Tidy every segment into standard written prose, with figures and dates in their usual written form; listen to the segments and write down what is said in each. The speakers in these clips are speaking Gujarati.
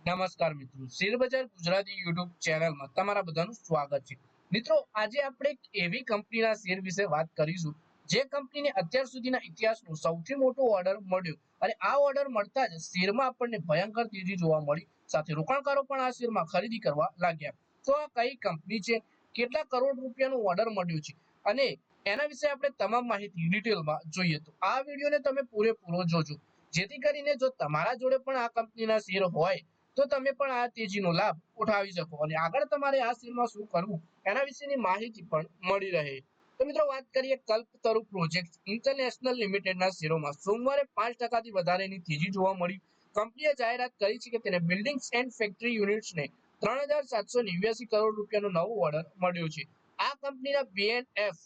નમસ્કાર મિત્રો, શેરબજાર ગુજરાતી યુટ્યુબ ચેનલમાં તમારા બધાનું સ્વાગત છે। મિત્રો, આજે આપણે એક એવી કંપનીના શેર વિશે વાત કરીશું જે કંપનીને અત્યાર સુધીના ઇતિહાસનો સૌથી મોટો ઓર્ડર મળ્યો અને આ ઓર્ડર મળતા જ શેરમાં આપણને ભયંકર તેજી જોવા મળી, સાથે રોકાણકારો પણ આ શેરમાં ખરીદી કરવા લાગ્યા। તો આ કઈ કંપની છે, કેટલા કરોડ રૂપિયાનો ઓર્ડર મળ્યો છે અને એના વિશે આપણે તમામ માહિતી ડિટેલમાં જોઈએ તો આ વિડીયોને તમે પૂરેપૂરો જોજો, જેથી કરીને જો તમારા જોડે પણ આ કંપનીના શેર હોય તો તમે પણ આ તેજીનો લાભ ઉઠાવી શકો અને આગળ તમારે આ શેરમાં શું કરવું એના વિશેની માહિતી પણ મળી રહે। તો મિત્રો, વાત કરીએ કલ્પતરુ પ્રોજેક્ટ ઇન્ટરનેશનલ લિમિટેડના શેરોમાં સોમવારે 5% વધારેની તેજી જોવા મળી। કંપનીએ જાહેરાત કરી છે કે તેને બિલ્ડિંગ્સ એન્ડ ફેક્ટરી યુનિટ્સને 3789 કરોડ રૂપિયાનો નવો ઓર્ડર મળ્યો છે। આ કંપનીના બીએનએફ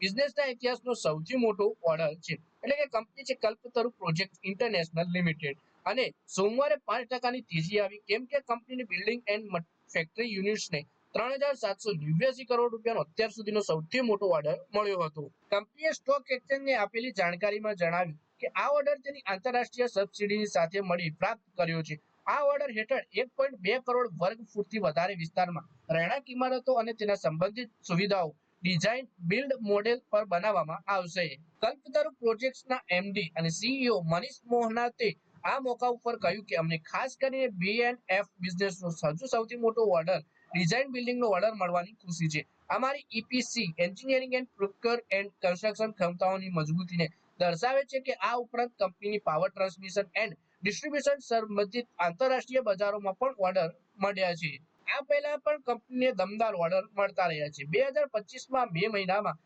બિઝનેસના ઇતિહાસનો સૌથી મોટો ઓર્ડર છે, એટલે કે કંપની છે કલ્પતરુ પ્રોજેક્ટ ઇન્ટરનેશનલ લિમિટેડ અને સોમવારે 5%ની તેજી આવી, કેમ કે કંપનીની બિલ્ડિંગ એન્ડ ફેક્ટરી યુનિટ્સને 3789 કરોડ રૂપિયાનો અત્યાર સુધીનો સૌથી મોટો ઓર્ડર મળ્યો હતો। કંપનીએ સ્ટોક એક્સચેન્જને આપેલી જાણકારીમાં જણાવ્યું કે આ ઓર્ડર તેની આંતરરાષ્ટ્રીય સબસિડીની સાથે મળી પ્રાપ્ત કર્યો છે। આ ઓર્ડર હેઠળ 1.2 કરોડ વર્ગ ફૂટથી વધારે વિસ્તારમાં રહેણાંક ઇમારતો અને તેના સંબંધિત સુવિધાઓ ડિઝાઇન બિલ્ડ મોડેલ પર બનાવવામાં આવશે। કલ્પતરુ પ્રોજેક્ટ્સના એમડી અને સીઈઓ મનીષ મોહનાતે આ મોકા ઉપર કહ્યું કે અમને ખાસ કરીને બીએનએફ બિઝનેસનો સૌથી મોટો ઓર્ડર ડિઝાઇન બિલ્ડિંગનો ઓર્ડર મળવાની ખુશી છે। અમારી EPC engineering and procure and construction ક્ષમતાઓની મજબૂતીને દર્શાવે છે કે આ ઉપરાંત કંપનીની પાવર ટ્રાન્સમિશન એન્ડ ડિસ્ટ્રીબ્યુશન સંબંધિત આંતરરાષ્ટ્રીય બજારોમાં પણ ઓર્ડર મળ્યા છે। આ પહેલા પણ કંપનીને દમદાર ઓર્ડર મળતા રહ્યા છે। 2025માં બે મહિનામાં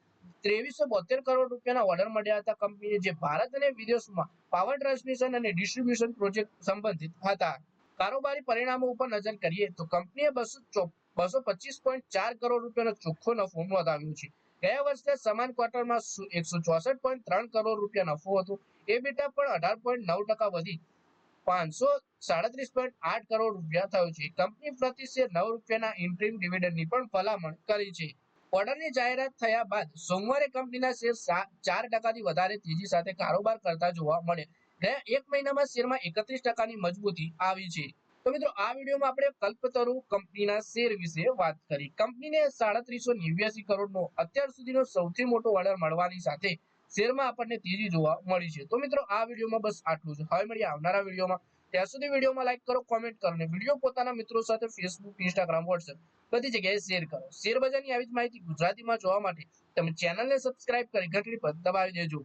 2372 કરોડ રૂપિયાના ઓર્ડર મળ્યા હતા કંપનીને, જે ભારત અને વિદેશમાં પાવર ટ્રાન્સમિશન અને ડિસ્ટ્રીબ્યુશન પ્રોજેક્ટ સંબંધિત હતા। કારોબારી પરિણામો ઉપર નજર કરીએ તો કંપનીએ 225.4 કરોડ રૂપિયાનો ચોખ્ખો નફો નોંધાવ્યો છે। ગયા વર્ષના સમાન ક્વાર્ટરમાં 164.3 કરોડ રૂપિયા નફો હતો। એબીટા પણ 18.9% વધી 537.8 કરોડ રૂપિયા થયો છે। કંપની પ્રતિ શેર 9 રૂપિયાના ઇન્ટરિમ ડિવિડન્ડની પણ ભલામણ કરી છે। ઓર્ડરની જાહેરાત થયા બાદ સોમવારે કંપનીના શેર 4%થી વધારે તેજી સાથે કારોબાર કરતા જોવા મળ્યા। ગયા એક મહિનામાં શેરમાં 31%ની મજબૂતી આવી છે। તો મિત્રો, આ વિડીયોમાં આપણે કલ્પતરુ કંપનીના શેર વિશે વાત કરી। કંપનીને 3789 કરોડનો અત્યાર સુધીનો સૌથી મોટો ઓર્ડર મળવાની સાથે શેરમાં આપણને તેજી જોવા મળી છે। તો મિત્રો, આ વિડીયોમાં બસ આટલું જ। હવે મળીએ આવનારા વિડીયોમાં, ત્યાં સુધી વિડીયોમાં લાઈક કરો, કોમેન્ટ કરો અને વિડીયો પોતાના મિત્રો સાથે ફેસબુક, ઇન્સ્ટાગ્રામ, વોટ્સએપ બધી જગ્યાએ શેર કરો। શેર બજારની આવી જ માહિતી ગુજરાતીમાં જોવા માટે તમે ચેનલને સબસ્ક્રાઇબ કરી ઘંટડી પર દબાવી દેજો।